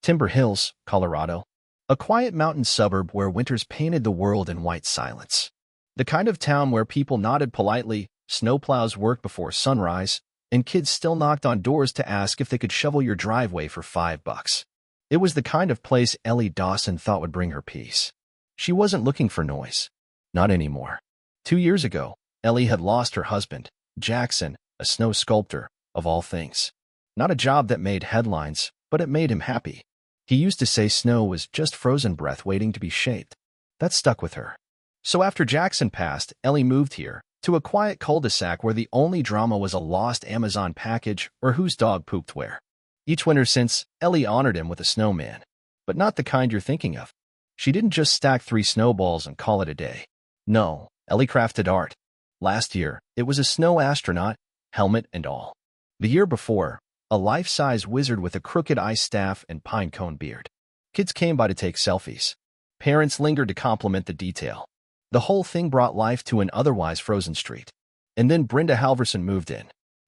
Timber Hills, Colorado. A quiet mountain suburb where winters painted the world in white silence. The kind of town where people nodded politely, snowplows worked before sunrise, and kids still knocked on doors to ask if they could shovel your driveway for $5. It was the kind of place Ellie Dawson thought would bring her peace. She wasn't looking for noise. Not anymore. 2 years ago, Ellie had lost her husband, Jackson, a snow sculptor, of all things. Not a job that made headlines, but it made him happy. He used to say snow was just frozen breath waiting to be shaped. That stuck with her. So after Jackson passed, Ellie moved here, to a quiet cul-de-sac where the only drama was a lost Amazon package or whose dog pooped where. Each winter since, Ellie honored him with a snowman. But not the kind you're thinking of. She didn't just stack 3 snowballs and call it a day. No, Ellie crafted art. Last year, it was a snow astronaut, helmet and all. The year before, a life-size wizard with a crooked ice staff and pine cone beard. Kids came by to take selfies. Parents lingered to compliment the detail. The whole thing brought life to an otherwise frozen street. And then Brenda Halverson moved in.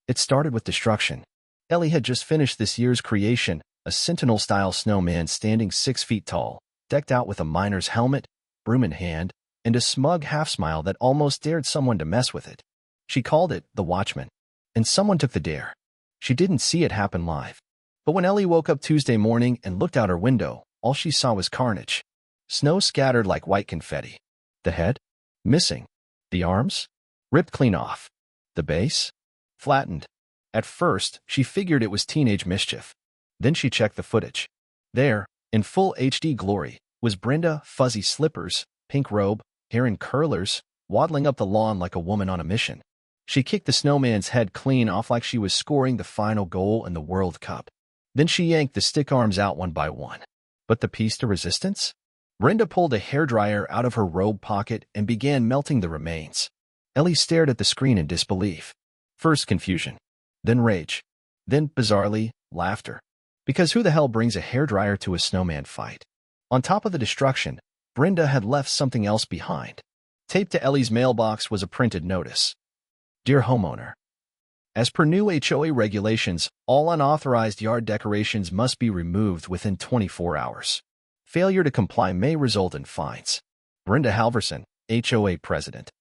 It started with destruction. Ellie had just finished this year's creation, a Sentinel-style snowman standing 6 feet tall, decked out with a miner's helmet, broom in hand, and a smug half-smile that almost dared someone to mess with it. She called it the Watchman. And someone took the dare. She didn't see it happen live. But when Ellie woke up Tuesday morning and looked out her window, all she saw was carnage. Snow scattered like white confetti. The head? Missing. The arms? Ripped clean off. The base? Flattened. At first, she figured it was teenage mischief. Then she checked the footage. There, in full HD glory, was Brenda, fuzzy slippers, pink robe, hair in curlers, waddling up the lawn like a woman on a mission. She kicked the snowman's head clean off like she was scoring the final goal in the World Cup. Then she yanked the stick arms out one by one. But the piece de resistance? Brenda pulled a hairdryer out of her robe pocket and began melting the remains. Ellie stared at the screen in disbelief. First confusion. Then rage. Then, bizarrely, laughter. Because who the hell brings a hairdryer to a snowman fight? On top of the destruction, Brenda had left something else behind. Taped to Ellie's mailbox was a printed notice. Dear homeowner, as per new HOA regulations, all unauthorized yard decorations must be removed within 24 hours. Failure to comply may result in fines. Brenda Halverson, HOA president.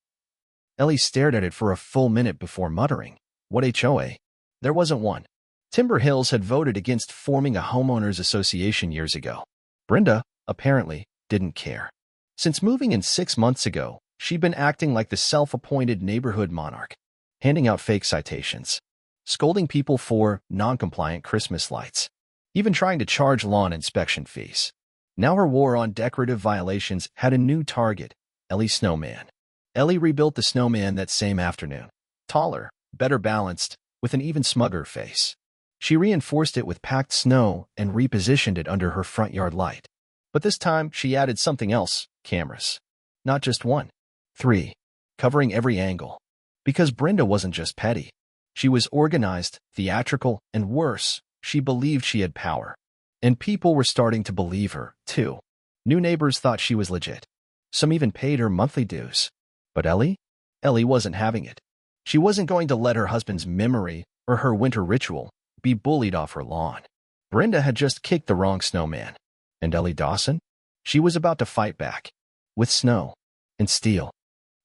Ellie stared at it for a full minute before muttering, "What HOA?" There wasn't one. Timber Hills had voted against forming a homeowners association years ago. Brenda, apparently, didn't care. Since moving in 6 months ago, she'd been acting like the self-appointed neighborhood monarch, handing out fake citations, scolding people for non-compliant Christmas lights, even trying to charge lawn inspection fees. Now her war on decorative violations had a new target, Ellie Snowman. Ellie rebuilt the snowman that same afternoon, taller, better balanced, with an even smugger face. She reinforced it with packed snow and repositioned it under her front yard light. But this time, she added something else, cameras. Not just 1, 3, covering every angle. Because Brenda wasn't just petty. She was organized, theatrical, and worse, she believed she had power. And people were starting to believe her, too. New neighbors thought she was legit. Some even paid her monthly dues. But Ellie? Ellie wasn't having it. She wasn't going to let her husband's memory, or her winter ritual, be bullied off her lawn. Brenda had just kicked the wrong snowman. And Ellie Dawson? She was about to fight back. With snow. And steel.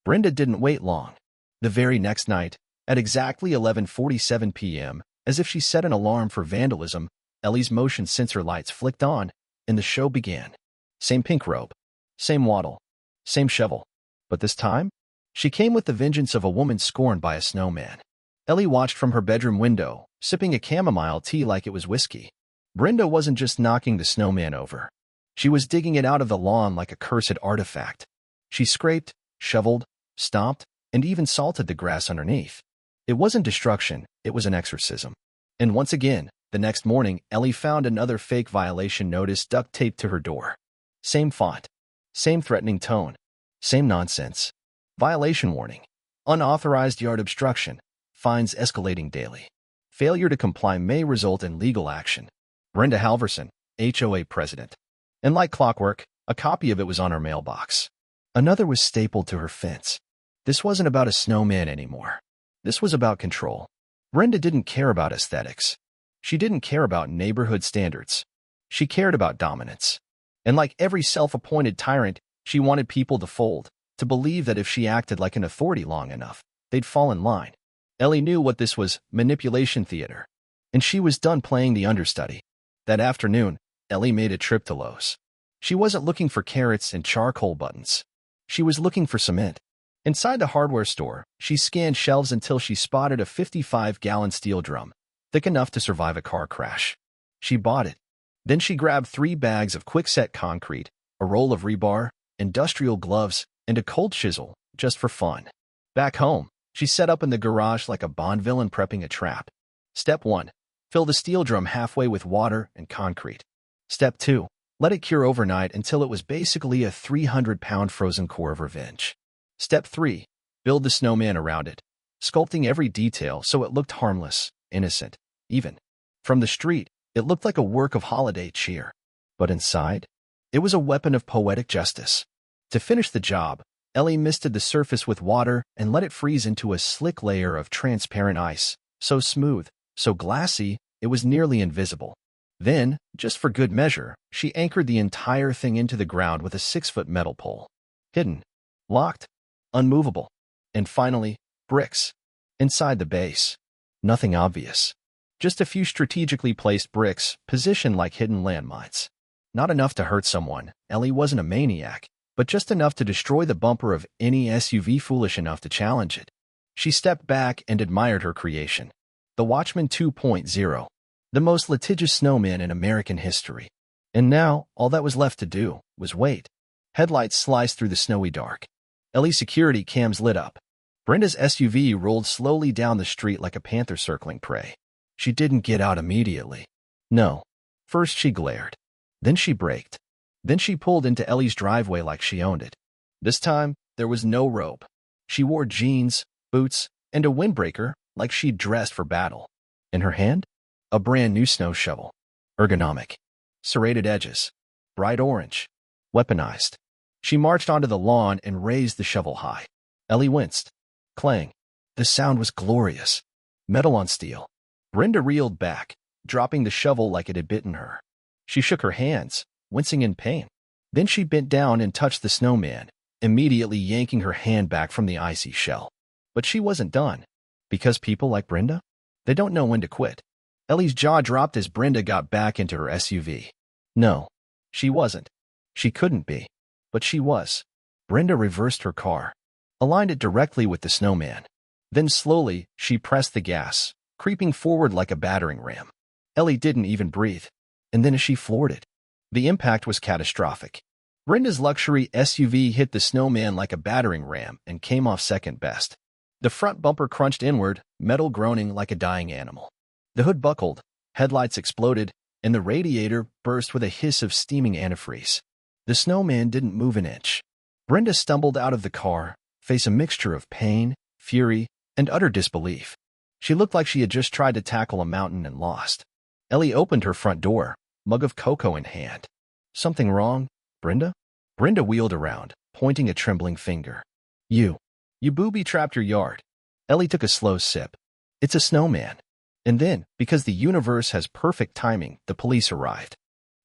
Brenda didn't wait long. The very next night, at exactly 11:47 p.m., as if she set an alarm for vandalism, Ellie's motion sensor lights flicked on, and the show began. Same pink robe. Same waddle. Same shovel. But this time, she came with the vengeance of a woman scorned by a snowman. Ellie watched from her bedroom window, sipping a chamomile tea like it was whiskey. Brenda wasn't just knocking the snowman over. She was digging it out of the lawn like a cursed artifact. She scraped, shoveled, stomped, and even salted the grass underneath. It wasn't destruction, it was an exorcism. And once again, the next morning, Ellie found another fake violation notice duct taped to her door. Same font. Same threatening tone. Same nonsense. Violation warning. Unauthorized yard obstruction. Fines escalating daily. Failure to comply may result in legal action. Brenda Halverson, HOA president. And like clockwork, a copy of it was on her mailbox. Another was stapled to her fence. This wasn't about a snowman anymore. This was about control. Brenda didn't care about aesthetics. She didn't care about neighborhood standards. She cared about dominance. And like every self-appointed tyrant, she wanted people to fold, to believe that if she acted like an authority long enough, they'd fall in line. Ellie knew what this was, manipulation theater. And she was done playing the understudy. That afternoon, Ellie made a trip to Lowe's. She wasn't looking for carrots and charcoal buttons. She was looking for cement. Inside the hardware store, she scanned shelves until she spotted a 55-gallon steel drum, thick enough to survive a car crash. She bought it. Then she grabbed 3 bags of quick-set concrete, a roll of rebar, industrial gloves, and a cold chisel, just for fun. Back home, she set up in the garage like a Bond villain prepping a trap. Step 1. Fill the steel drum halfway with water and concrete. Step 2. Let it cure overnight until it was basically a 300-pound frozen core of revenge. Step 3. Build the snowman around it, sculpting every detail so it looked harmless, innocent, even. From the street, it looked like a work of holiday cheer. But inside, it was a weapon of poetic justice. To finish the job, Ellie misted the surface with water and let it freeze into a slick layer of transparent ice, so smooth, so glassy, it was nearly invisible. Then, just for good measure, she anchored the entire thing into the ground with a 6-foot metal pole. Hidden, locked, unmovable. And finally, bricks. Inside the base. Nothing obvious. Just a few strategically placed bricks, positioned like hidden landmines. Not enough to hurt someone. Ellie wasn't a maniac, but just enough to destroy the bumper of any SUV foolish enough to challenge it. She stepped back and admired her creation. The Watchman 2.0. The most litigious snowman in American history. And now, all that was left to do was wait. Headlights sliced through the snowy dark. Ellie's security cams lit up. Brenda's SUV rolled slowly down the street like a panther circling prey. She didn't get out immediately. No. First she glared. Then she braked. Then she pulled into Ellie's driveway like she owned it. This time, there was no rope. She wore jeans, boots, and a windbreaker like she'd dressed for battle. In her hand, a brand new snow shovel. Ergonomic. Serrated edges. Bright orange. Weaponized. She marched onto the lawn and raised the shovel high. Ellie winced. Clang. The sound was glorious. Metal on steel. Brenda reeled back, dropping the shovel like it had bitten her. She shook her hands, wincing in pain. Then she bent down and touched the snowman, immediately yanking her hand back from the icy shell. But she wasn't done. Because people like Brenda? They don't know when to quit. Ellie's jaw dropped as Brenda got back into her SUV. No, she wasn't. She couldn't be. But she was. Brenda reversed her car, aligned it directly with the snowman. Then slowly, she pressed the gas, creeping forward like a battering ram. Ellie didn't even breathe. And then she floored it. The impact was catastrophic. Brenda's luxury SUV hit the snowman like a battering ram and came off second best. The front bumper crunched inward, metal groaning like a dying animal. The hood buckled, headlights exploded, and the radiator burst with a hiss of steaming antifreeze. The snowman didn't move an inch. Brenda stumbled out of the car, face a mixture of pain, fury, and utter disbelief. She looked like she had just tried to tackle a mountain and lost. Ellie opened her front door, mug of cocoa in hand. Something wrong, Brenda? Brenda wheeled around, pointing a trembling finger. You booby-trapped your yard. Ellie took a slow sip. It's a snowman. And then, because the universe has perfect timing, the police arrived.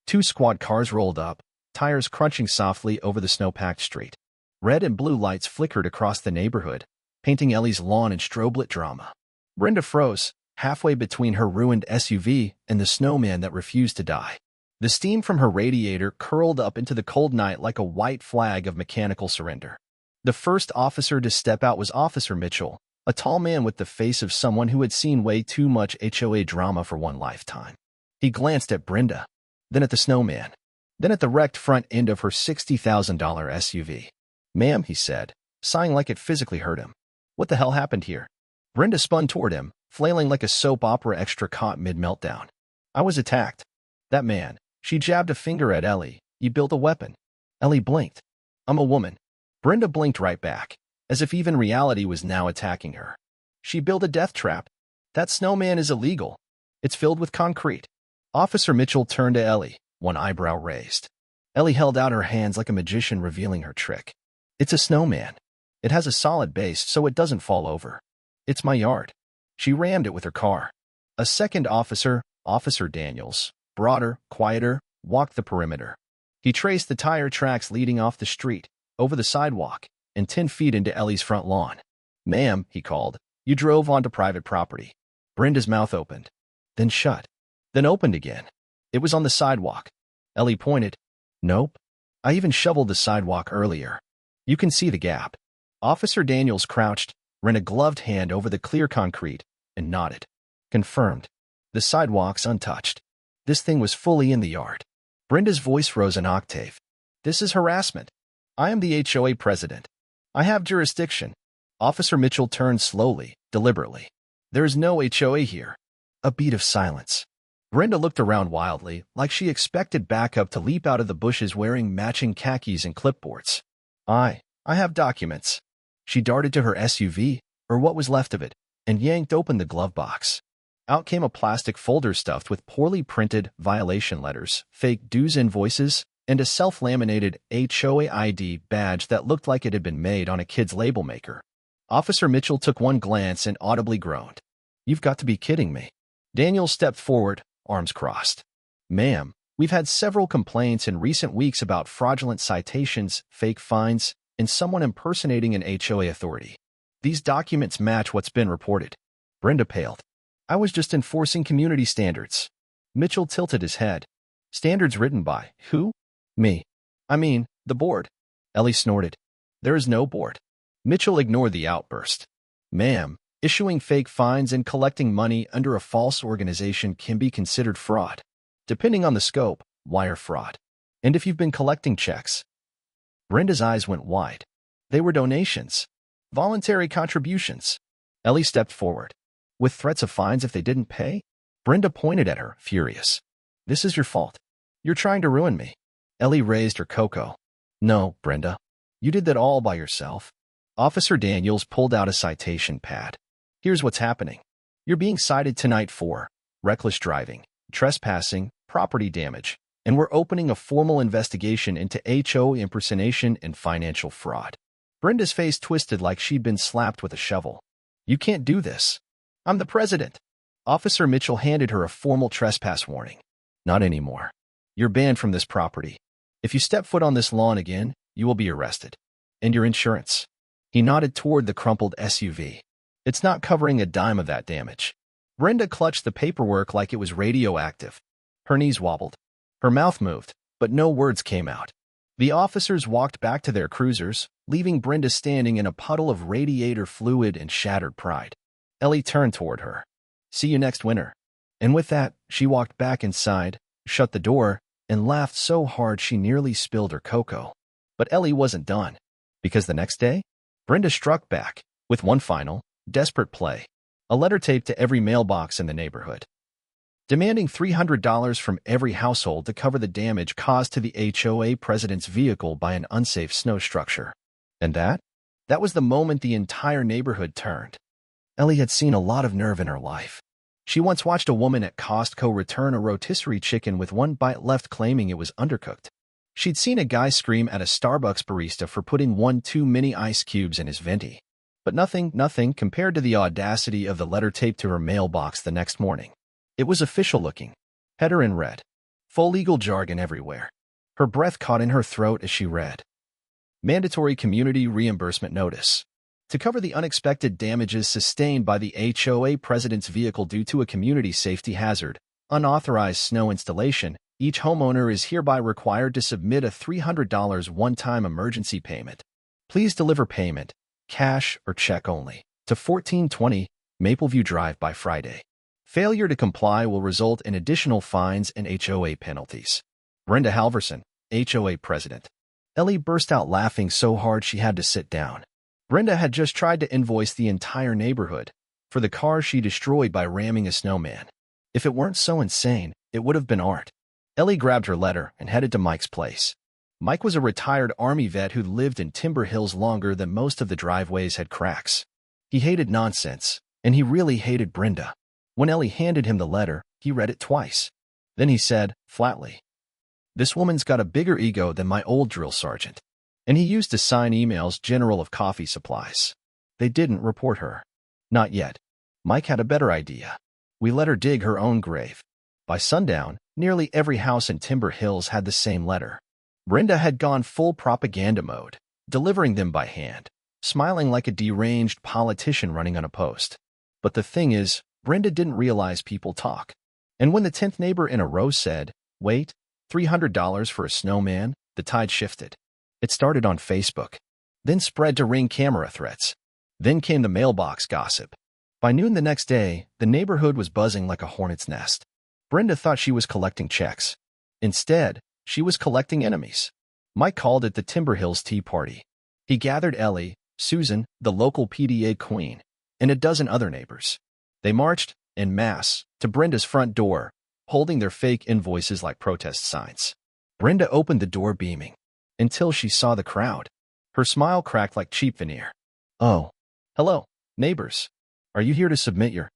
2 squad cars rolled up, tires crunching softly over the snow-packed street. Red and blue lights flickered across the neighborhood, painting Ellie's lawn in strobe-lit drama. Brenda froze, halfway between her ruined SUV and the snowman that refused to die. The steam from her radiator curled up into the cold night like a white flag of mechanical surrender. The first officer to step out was Officer Mitchell, a tall man with the face of someone who had seen way too much HOA drama for one lifetime. He glanced at Brenda, then at the snowman, then at the wrecked front end of her $60,000 SUV. "Ma'am," he said, sighing like it physically hurt him. "What the hell happened here?" Brenda spun toward him, flailing like a soap opera extra caught mid-meltdown. "I was attacked. That man." She jabbed a finger at Ellie. "You built a weapon." Ellie blinked. "I'm a woman." Brenda blinked right back, as if even reality was now attacking her. "She built a death trap. That snowman is illegal. It's filled with concrete." Officer Mitchell turned to Ellie, one eyebrow raised. Ellie held out her hands like a magician revealing her trick. "It's a snowman. It has a solid base so it doesn't fall over. It's my yard." She rammed it with her car. A second officer, Officer Daniels, broader, quieter, walked the perimeter. He traced the tire tracks leading off the street, over the sidewalk, and 10 feet into Ellie's front lawn. "Ma'am," he called, "you drove onto private property." Brenda's mouth opened, then shut, then opened again. It was on the sidewalk. Ellie pointed. "Nope. I even shoveled the sidewalk earlier. You can see the gap." Officer Daniels crouched, ran a gloved hand over the clear concrete, and nodded. "Confirmed. The sidewalk's untouched. This thing was fully in the yard." Brenda's voice rose an octave. "This is harassment. I am the HOA president. I have jurisdiction." Officer Mitchell turned slowly, deliberately. "There is no HOA here." A beat of silence. Brenda looked around wildly, like she expected backup to leap out of the bushes wearing matching khakis and clipboards. I have documents." She darted to her SUV, or what was left of it, and yanked open the glove box. Out came a plastic folder stuffed with poorly printed violation letters, fake dues invoices, and a self-laminated HOA ID badge that looked like it had been made on a kid's label maker. Officer Mitchell took one glance and audibly groaned. "You've got to be kidding me." Daniel stepped forward, arms crossed. "Ma'am, we've had several complaints in recent weeks about fraudulent citations, fake fines, and someone impersonating an HOA authority. These documents match what's been reported." Brenda paled. "I was just enforcing community standards." Mitchell tilted his head. "Standards written by who?" "Me. I mean, the board." Ellie snorted. "There is no board." Mitchell ignored the outburst. "Ma'am, issuing fake fines and collecting money under a false organization can be considered fraud. Depending on the scope, wire fraud. And if you've been collecting checks." Brenda's eyes went wide. They were donations. Voluntary contributions. Ellie stepped forward. "With threats of fines if they didn't pay?" Brenda pointed at her, furious. "This is your fault. You're trying to ruin me." Ellie raised her cocoa. "No, Brenda. You did that all by yourself." Officer Daniels pulled out a citation pad. "Here's what's happening. You're being cited tonight for reckless driving, trespassing, property damage, and we're opening a formal investigation into HOA impersonation and financial fraud." Brenda's face twisted like she'd been slapped with a shovel. "You can't do this. I'm the president." Officer Mitchell handed her a formal trespass warning. "Not anymore. You're banned from this property. If you step foot on this lawn again, you will be arrested. And your insurance." He nodded toward the crumpled SUV. "It's not covering a dime of that damage." Brenda clutched the paperwork like it was radioactive. Her knees wobbled. Her mouth moved, but no words came out. The officers walked back to their cruisers, leaving Brenda standing in a puddle of radiator fluid and shattered pride. Ellie turned toward her. "See you next winter." And with that, she walked back inside, shut the door, and laughed so hard she nearly spilled her cocoa. But Ellie wasn't done, because the next day, Brenda struck back, with one final, desperate play, a letter taped to every mailbox in the neighborhood, demanding $300 from every household to cover the damage caused to the HOA president's vehicle by an unsafe snow structure. And that was the moment the entire neighborhood turned. Ellie had seen a lot of nerve in her life. She once watched a woman at Costco return a rotisserie chicken with one bite left claiming it was undercooked. She'd seen a guy scream at a Starbucks barista for putting one too many ice cubes in his venti. But nothing compared to the audacity of the letter taped to her mailbox the next morning. It was official looking. Header in red. Full legal jargon everywhere. Her breath caught in her throat as she read. Mandatory community reimbursement notice. To cover the unexpected damages sustained by the HOA president's vehicle due to a community safety hazard, unauthorized snow installation, each homeowner is hereby required to submit a $300 one-time emergency payment. Please deliver payment, cash or check only, to 1420 Mapleview Drive by Friday. Failure to comply will result in additional fines and HOA penalties. Brenda Halverson, HOA president. Ellie burst out laughing so hard she had to sit down. Brenda had just tried to invoice the entire neighborhood for the car she destroyed by ramming a snowman. If it weren't so insane, it would have been art. Ellie grabbed her letter and headed to Mike's place. Mike was a retired Army vet who'd lived in Timber Hills longer than most of the driveways had cracks. He hated nonsense, and he really hated Brenda. When Ellie handed him the letter, he read it twice. Then he said, flatly, "This woman's got a bigger ego than my old drill sergeant." And he used to sign emails General of Coffee Supplies. They didn't report her. Not yet. Mike had a better idea. We let her dig her own grave. By sundown, Nearly every house in Timber Hills had the same letter. Brenda had gone full propaganda mode, delivering them by hand, smiling like a deranged politician running on a post. But the thing is, Brenda didn't realize people talk. And when the 10th neighbor in a row said, "Wait, $300 for a snowman," the tide shifted. It started on Facebook, then spread to Ring camera threats. Then came the mailbox gossip. By noon the next day, the neighborhood was buzzing like a hornet's nest. Brenda thought she was collecting checks. Instead, she was collecting enemies. Mike called it the Timber Hills Tea Party. He gathered Ellie, Susan, the local PDA queen, and a dozen other neighbors. They marched, en masse, to Brenda's front door, holding their fake invoices like protest signs. Brenda opened the door beaming, until she saw the crowd. Her smile cracked like cheap veneer. "Oh, hello, neighbors. Are you here to submit your—"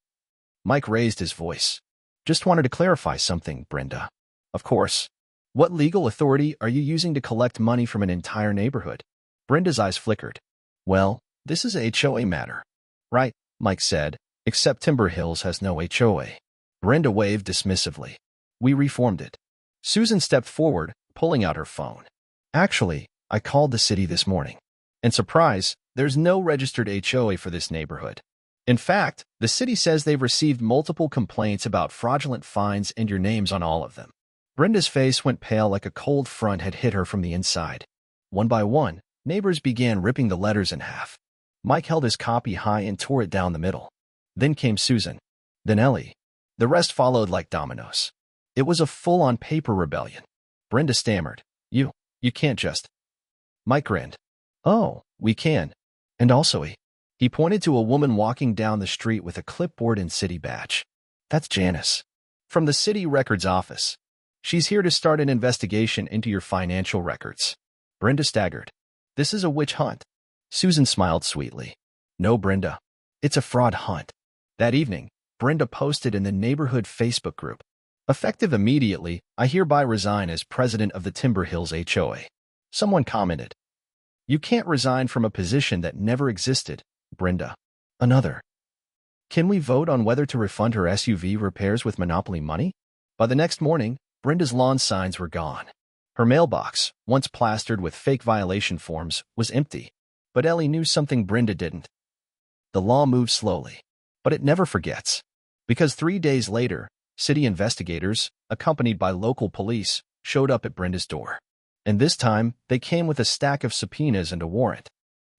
Mike raised his voice. "Just wanted to clarify something, Brenda. Of course. What legal authority are you using to collect money from an entire neighborhood?" Brenda's eyes flickered. "Well, this is a HOA matter." "Right," Mike said, "except Timber Hills has no HOA." Brenda waved dismissively. "We reformed it." Susan stepped forward, pulling out her phone. "Actually, I called the city this morning. And surprise, there's no registered HOA for this neighborhood. In fact, the city says they've received multiple complaints about fraudulent fines and your names on all of them." Brenda's face went pale like a cold front had hit her from the inside. One by one, neighbors began ripping the letters in half. Mike held his copy high and tore it down the middle. Then came Susan. Then Ellie. The rest followed like dominoes. It was a full-on paper rebellion. Brenda stammered. You can't just—" Mike grinned. "Oh, we can. And also he pointed to a woman walking down the street with a clipboard and city badge. "That's Janice. From the city records office. She's here to start an investigation into your financial records." Brenda staggered. "This is a witch hunt." Susan smiled sweetly. "No, Brenda. It's a fraud hunt." That evening, Brenda posted in the neighborhood Facebook group, "Effective immediately, I hereby resign as president of the Timber Hills HOA." Someone commented, "You can't resign from a position that never existed, Brenda." Another, "Can we vote on whether to refund her SUV repairs with Monopoly money?" By the next morning, Brenda's lawn signs were gone. Her mailbox, once plastered with fake violation forms, was empty. But Ellie knew something Brenda didn't. The law moves slowly, but it never forgets. Because 3 days later, city investigators, accompanied by local police, showed up at Brenda's door. And this time, they came with a stack of subpoenas and a warrant.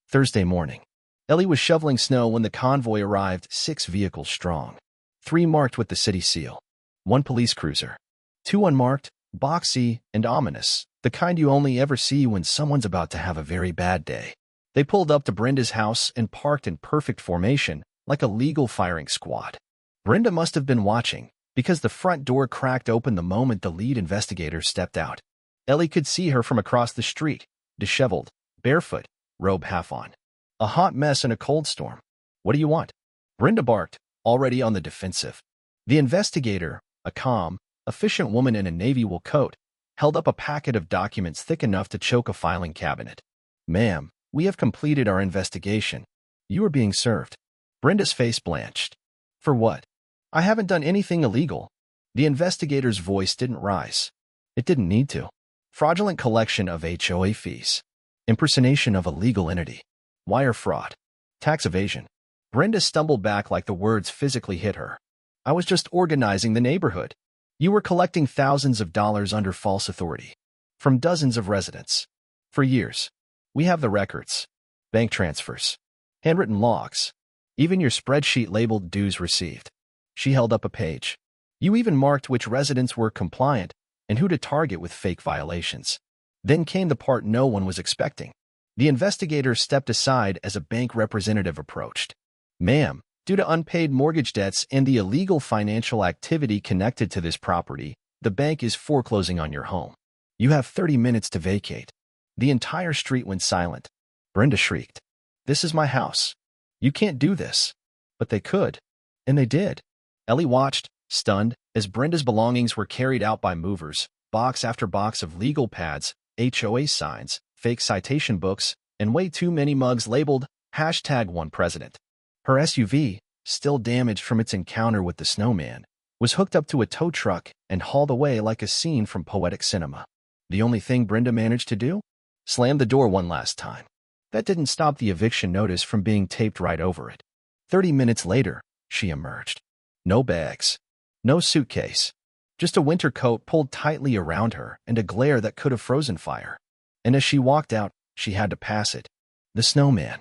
Thursday morning, Ellie was shoveling snow when the convoy arrived, 6 vehicles strong. 3 marked with the city seal. 1 police cruiser. 2 unmarked, boxy, and ominous, the kind you only ever see when someone's about to have a very bad day. They pulled up to Brenda's house and parked in perfect formation, like a legal firing squad. Brenda must have been watching, because the front door cracked open the moment the lead investigator stepped out. Ellie could see her from across the street, disheveled, barefoot, robe half on. A hot mess in a cold storm. "What do you want?" Brenda barked, already on the defensive. The investigator, a calm, efficient woman in a navy wool coat, held up a packet of documents thick enough to choke a filing cabinet. "Ma'am, we have completed our investigation. You are being served." Brenda's face blanched. "For what?" "I haven't done anything illegal." The investigator's voice didn't rise. It didn't need to. Fraudulent collection of HOA fees. Impersonation of a legal entity. Wire fraud. Tax evasion. Brenda stumbled back like the words physically hit her. "I was just organizing the neighborhood. You were collecting thousands of dollars under false authority. From dozens of residents. For years. We have the records. Bank transfers. Handwritten logs. Even your spreadsheet labeled dues received." She held up a page. "You even marked which residents were compliant and who to target with fake violations." Then came the part no one was expecting. The investigator stepped aside as a bank representative approached. "Ma'am, due to unpaid mortgage debts and the illegal financial activity connected to this property, the bank is foreclosing on your home. You have 30 minutes to vacate." The entire street went silent. Brenda shrieked, "This is my house. You can't do this." But they could. And they did. Ellie watched, stunned, as Brenda's belongings were carried out by movers, box after box of legal pads, HOA signs, fake citation books, and way too many mugs labeled #OnePresident. Her SUV, still damaged from its encounter with the snowman, was hooked up to a tow truck and hauled away like a scene from poetic cinema. The only thing Brenda managed to do? Slam the door one last time. That didn't stop the eviction notice from being taped right over it. 30 minutes later, she emerged. No bags. No suitcase. Just a winter coat pulled tightly around her and a glare that could have frozen fire. And as she walked out, she had to pass it. The snowman.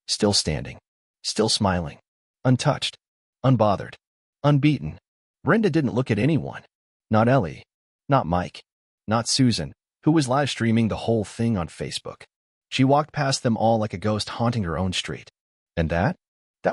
Still standing. Still smiling. Untouched. Unbothered. Unbeaten. Brenda didn't look at anyone. Not Ellie. Not Mike. Not Susan, who was live streaming the whole thing on Facebook. She walked past them all like a ghost haunting her own street. And that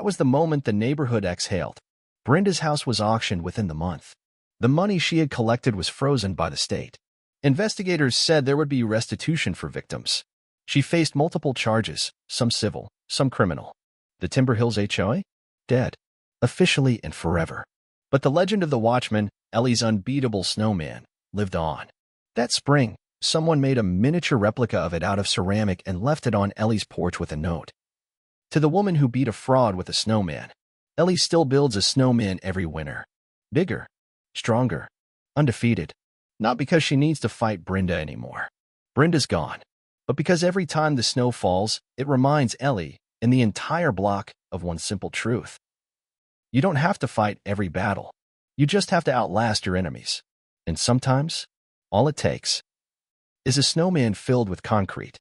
was the moment the neighborhood exhaled. Brenda's house was auctioned within the month. The money she had collected was frozen by the state. Investigators said there would be restitution for victims. She faced multiple charges, some civil, some criminal. The Timber Hills HOA? Dead. Officially and forever. But the legend of the Watchman, Ellie's unbeatable snowman, lived on. That spring, someone made a miniature replica of it out of ceramic and left it on Ellie's porch with a note. To the woman who beat a fraud with a snowman, Ellie still builds a snowman every winter. Bigger. Stronger. Undefeated. Not because she needs to fight Brenda anymore. Brenda's gone. But because every time the snow falls, it reminds Ellie and the entire block of one simple truth. You don't have to fight every battle. You just have to outlast your enemies. And sometimes, all it takes is a snowman filled with concrete.